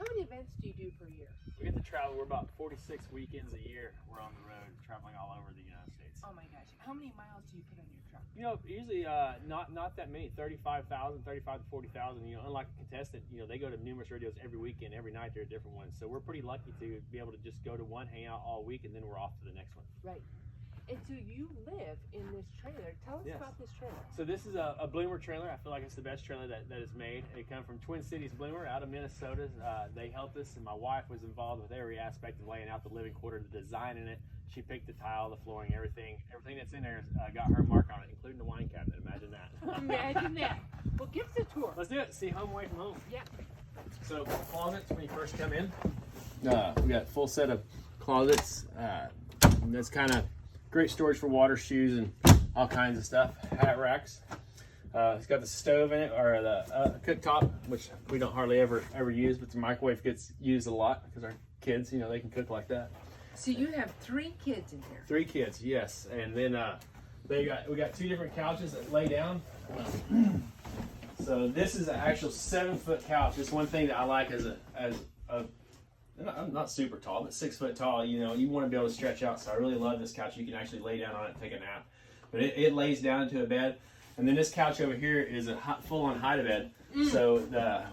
many events do you do per year? We get to travel. We're about 46 weekends a year. We're on the road, traveling all over the United States. Oh my gosh. How many miles do you put on your truck? You know, usually not that many, 35,000, 35 to 40,000. You know, unlike a contestant, you know, they go to numerous rodeos every weekend, every night they're a different one. So we're pretty lucky to be able to just go to one, hang out all week, and then we're off to the next one. Right. And so you live in this trailer. Tell us about this trailer. So this is a Bloomer trailer. I feel like it's the best trailer that is made. It comes from Twin Cities Bloomer out of Minnesota. They helped us, and my wife was involved with every aspect of laying out the living quarter, the design in it. She picked the tile, the flooring, everything that's in there got her mark on it, including the wine cabinet. Imagine that. Imagine that. Well, give us a tour. Let's do it. See home away from home. Yeah. So closets when you first come in. We got a full set of closets. That's kind of great storage for water, shoes, and all kinds of stuff. Hat racks. It's got the stove in it, or the cooktop, which we don't hardly ever use, but the microwave gets used a lot because our kids, you know, they can cook like that. So you have 3 kids in here. 3 kids, yes. And then we got 2 different couches that lay down. So this is an actual 7-foot couch. It's one thing that I like as I'm not super tall, but 6 foot tall. You know, you want to be able to stretch out. So I really love this couch. You can actually lay down on it and take a nap. But it lays down into a bed. And then this couch over here is a full-on hide-a-bed. So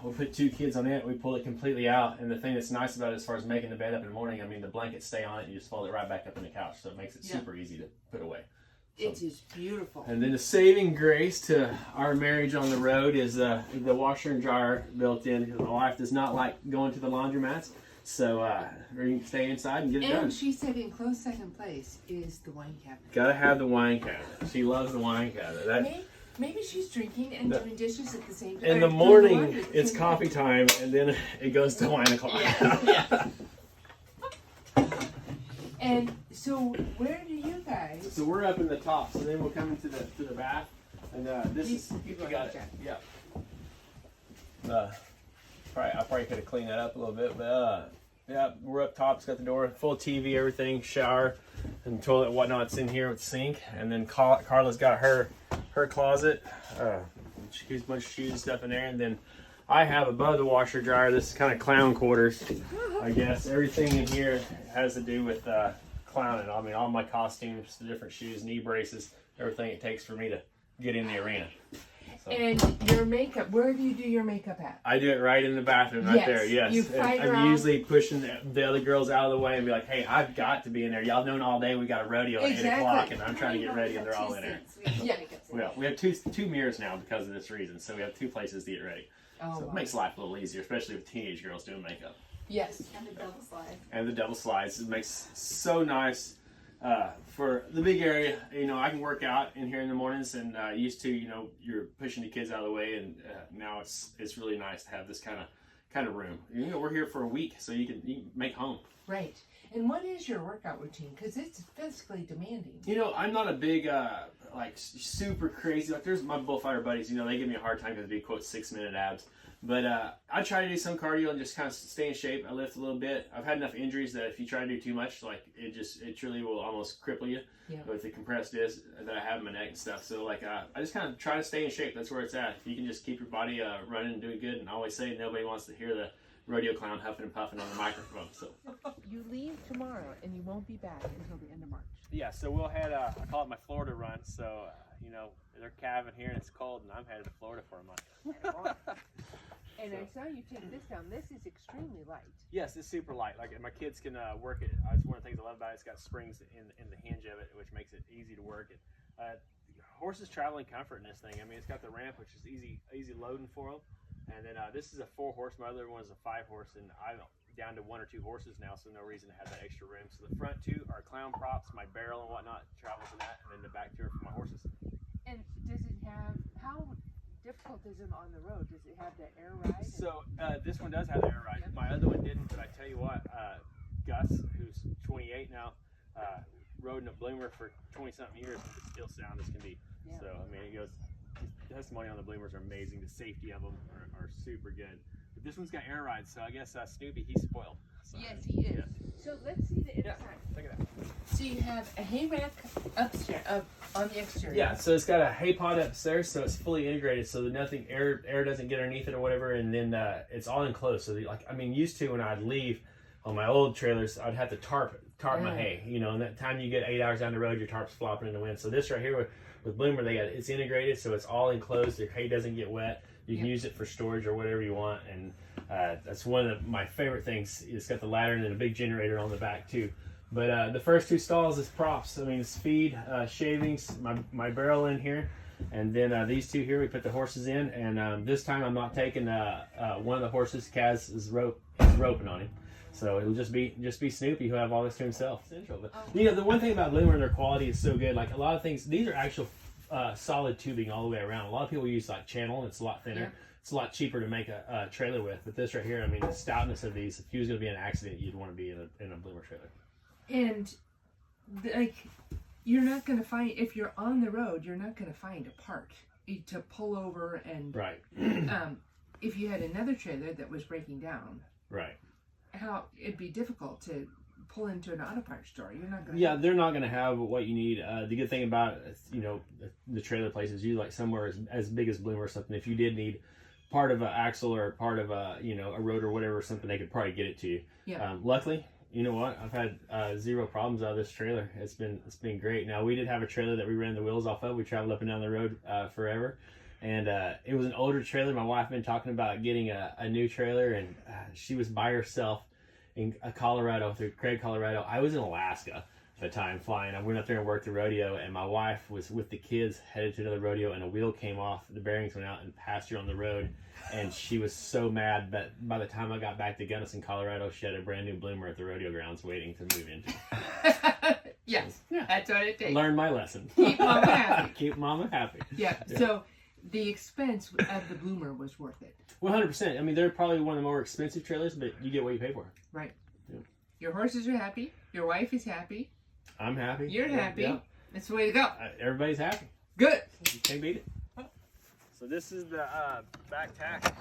we'll put 2 kids on it. We pull it completely out. And the thing that's nice about it, as far as making the bed up in the morning, I mean, the blankets stay on it. And you just fold it right back up in the couch. So it makes it super easy to put away. So, it is beautiful. And then the saving grace to our marriage on the road is the washer and dryer built in. Because my wife does not like going to the laundromats. So you can stay inside and get it done. And she said in close second place is the wine cabinet. Gotta have the wine cabinet. She loves the wine cabinet. Maybe she's drinking and doing dishes at the same time. In the morning, it's coffee time, and then it goes to wine o'clock. Yeah. And so, where do you guys? So we're up in the top. So then we'll come into the bath, and this is you got it. Yeah. I probably could have cleaned that up a little bit, but yeah, we're up top. It's got the door, full TV, everything, shower, and toilet, and whatnot. It's in here with the sink, and then Carla's got her closet. She's a bunch of shoes and stuff in there, and then I have above the washer dryer. This is kind of clown quarters, I guess. Everything in here has to do with clowning. I mean, all my costumes, the different shoes, knee braces, everything it takes for me to get in the arena. So. And your makeup, where do you do your makeup at? I do it right in the bathroom, right there, yes. You fight I'm usually pushing the other girls out of the way and be like, hey, I've got to be in there. Y'all known all day we got a rodeo at 8 o'clock, and I'm trying to get ready, and they're all in there. We have two mirrors now because of this reason, so we have 2 places to get ready. So it makes life a little easier, especially with teenage girls doing makeup. Yes. And the double slides. And the double slides. It makes so nice. For the big area, you know, I can work out in here in the mornings, and used to, you know, you're pushing the kids out of the way, and now it's really nice to have this kind of room. You know, we're here for a week, so you can make home. Right. And what is your workout routine? Because it's physically demanding. You know, I'm not a big like super crazy. Like there's my bullfighter buddies. You know, they give me a hard time because they quote 6-minute abs. But I try to do some cardio and just kind of stay in shape. I lift a little bit. I've had enough injuries that if you try to do too much, like it truly will almost cripple you with the compressed disc that I have in my neck and stuff. So like I just kind of try to stay in shape. That's where it's at. If you can just keep your body running and doing good. And I always say nobody wants to hear the rodeo clown huffing and puffing on the microphone. So you leave tomorrow and you won't be back until the end of March. Yeah. So we'll head. I call it my Florida run. So you know they're calving here and it's cold, and I'm headed to Florida for a month. And I saw you take this down. This is extremely light. Yes, it's super light. Like my kids can work it. It's one of the things I love about it. It's got springs in the hinge of it, which makes it easy to work it. Horses travel in comfort in this thing. I mean, it's got the ramp, which is easy loading for them. And then this is a 4-horse. My other one is a 5-horse, and I'm down to 1 or 2 horses now, so no reason to have that extra room. So the front 2 are clown props. My barrel and whatnot travels in that, and then the back 2 are for my horses. And does it have how difficult is it on the road? Does it have the air ride? So this one does have the air ride. Yep. My other one didn't, but I tell you what, Gus, who's 28 now, rode in a Bloomer for 20-something years, and it's still sound as can be. Yeah. So I mean, his testimony on the Bloomers are amazing. The safety of them are super good. But this one's got air rides, so I guess Snoopy, he's spoiled. So, yes, he is. Yeah. So let's see the inside. Look at that. So you have a hay rack upstairs, on the exterior. Yeah, so it's got a hay pod upstairs, so it's fully integrated, so that nothing air doesn't get underneath it or whatever, and then it's all enclosed. So used to when I'd leave on my old trailers, I'd have to tarp my hay, and that time you get 8 hours down the road, your tarp's flopping in the wind. So this right here with Bloomer, it's integrated, so it's all enclosed. Your hay doesn't get wet. You can use it for storage or whatever you want, and that's one of my favorite things. It's got the ladder and then a big generator on the back too. But the first two stalls is props. I mean, it's feed, shavings, my barrel in here, and then these two here we put the horses in. And this time I'm not taking one of the horses. Kaz is roping on him, so it'll just be Snoopy who have all this to himself. But, the one thing about Bloomer and their quality is so good. Like a lot of things, these are actual solid tubing all the way around. A lot of people use like channel. It's a lot thinner. Yeah. It's a lot cheaper to make a trailer with. But this right here, I mean, the stoutness of these. If you was going to be in an accident, you'd want to be in a Bloomer trailer. And like, you're not going to find, if you're on the road, you're not going to find a part to pull over and right. If you had another trailer that was breaking down, right, how it'd be difficult to pull into an auto parts store. You're not going. Yeah, they're not going to have what you need. The good thing about the trailer places, you like somewhere as big as Bloomer or something. If you did need part of an axle or part of a a rotor or whatever or something, they could probably get it to you. Yeah. Luckily, you know what? I've had zero problems out of this trailer. It's been great. Now we did have a trailer that we ran the wheels off of. We traveled up and down the road forever, and it was an older trailer. My wife had been talking about getting a new trailer, and she was by herself in Colorado, through Craig, Colorado. I was in Alaska at the time flying. I went up there and worked the rodeo, and my wife was with the kids headed to another rodeo, and a wheel came off. The bearings went out and passed her on the road, and she was so mad that by the time I got back to Gunnison, Colorado, she had a brand new Bloomer at the rodeo grounds waiting to move into. Yes, yeah. That's what it takes. Learned my lesson. Keep mama happy. Keep mama happy. Yeah. So the expense of the Bloomer was worth it. 100%. I mean, they're probably one of the more expensive trailers, but you get what you pay for. Right. Yeah. Your horses are happy. Your wife is happy. I'm happy. You're happy. Yeah. That's the way to go. Everybody's happy. Good. You can't beat it. So this is the back tack.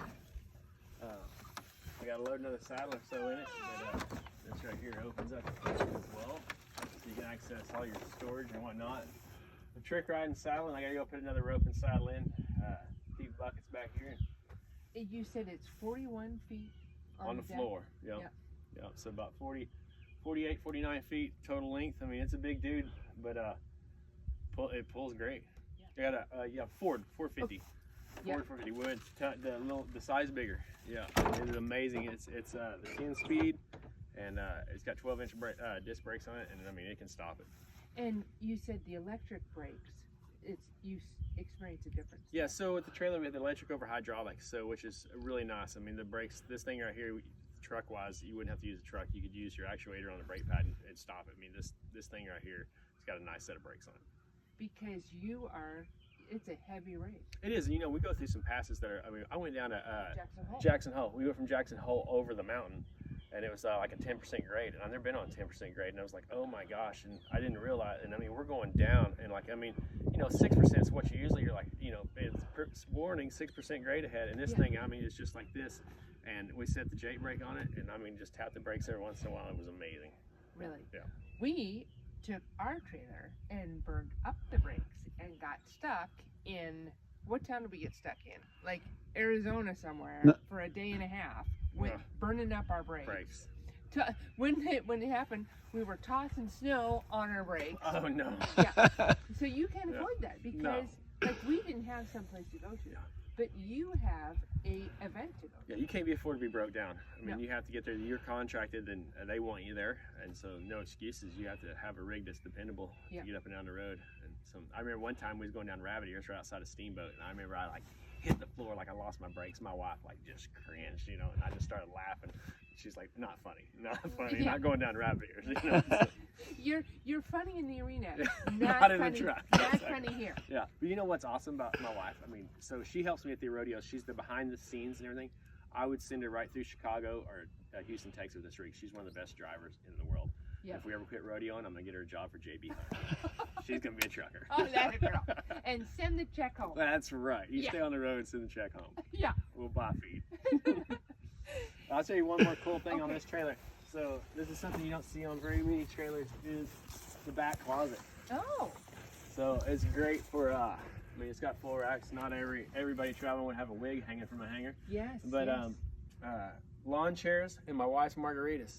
I got to load another saddle or so in it, but this right here opens up as well, so you can access all your storage and whatnot. The trick riding saddle, and I got to go put another rope and saddle in. Deep buckets back here. You said it's 41 feet on the floor. Yep. Yeah. So about 48, 49 feet total length. I mean, it's a big dude, but it pulls great. Yeah. I got a Ford 450. Yeah. Ford 450 wood. The size bigger. Yeah, it is amazing. It's the 10 speed, and it's got 12-inch disc brakes on it, and I mean it can stop it. And you said the electric brakes. You experience a difference. Yeah. So with the trailer, we have the electric over hydraulics, which is really nice. I mean the brakes. This thing right here, truck-wise, you wouldn't have to use a truck. You could use your actuator on the brake pad and stop it. I mean this thing right here, it's got a nice set of brakes on it. Because it's a heavy race. It is. We go through some passes that are, I went down to Jackson Hole. We went from Jackson Hole over the mountain, and it was like a 10% grade, and I've never been on 10% grade, and I was like, oh my gosh, and I didn't realize, and I mean, we're going down, and 6% is what you're like, it's warning 6% grade ahead, and this thing, I mean, it's just like this, and we set the J brake on it, and I mean, just tap the brakes every once in a while. It was amazing. Really? Yeah. We took our trailer and burned up the brakes and got stuck in, what town did we get stuck in? Like Arizona somewhere for a day and a half with burning up our brakes. When it happened, we were tossing snow on our brakes. Oh no. Yeah. So you can't avoid that because we didn't have someplace to go to. Yeah. But you have a event to go to. Yeah, you can't be afforded to be broke down. I mean, you have to get there. You're contracted, and they want you there, and so no excuses. You have to have a rig that's dependable to get up and down the road. And so I remember one time we was going down Rabbit Ears right outside of Steamboat, and I remember I hit the floor like I lost my brakes. My wife just cringed, and I just started laughing. She's like, not funny, not going down Rabbit Ears. So. You're funny in the arena, not in the truck. Not funny here. Yeah, but you know what's awesome about my wife? I mean, so she helps me at the rodeo. She's the behind the scenes and everything. I would send her right through Chicago or Houston, Texas this week. She's one of the best drivers in the world. Yeah. If we ever quit rodeoing, I'm gonna get her a job for JB Hunt. She's gonna be a trucker. Oh, that's a girl. And send the check home. That's right. You stay on the road and send the check home. Yeah. We'll buy feed. I'll tell you one more cool thing on this trailer. So this is something you don't see on very many trailers, is the back closet. Oh. So it's great for, I mean, it's got full racks. Not everybody traveling would have a wig hanging from a hanger. Yes. But yes. Lawn chairs and my wife's margaritas.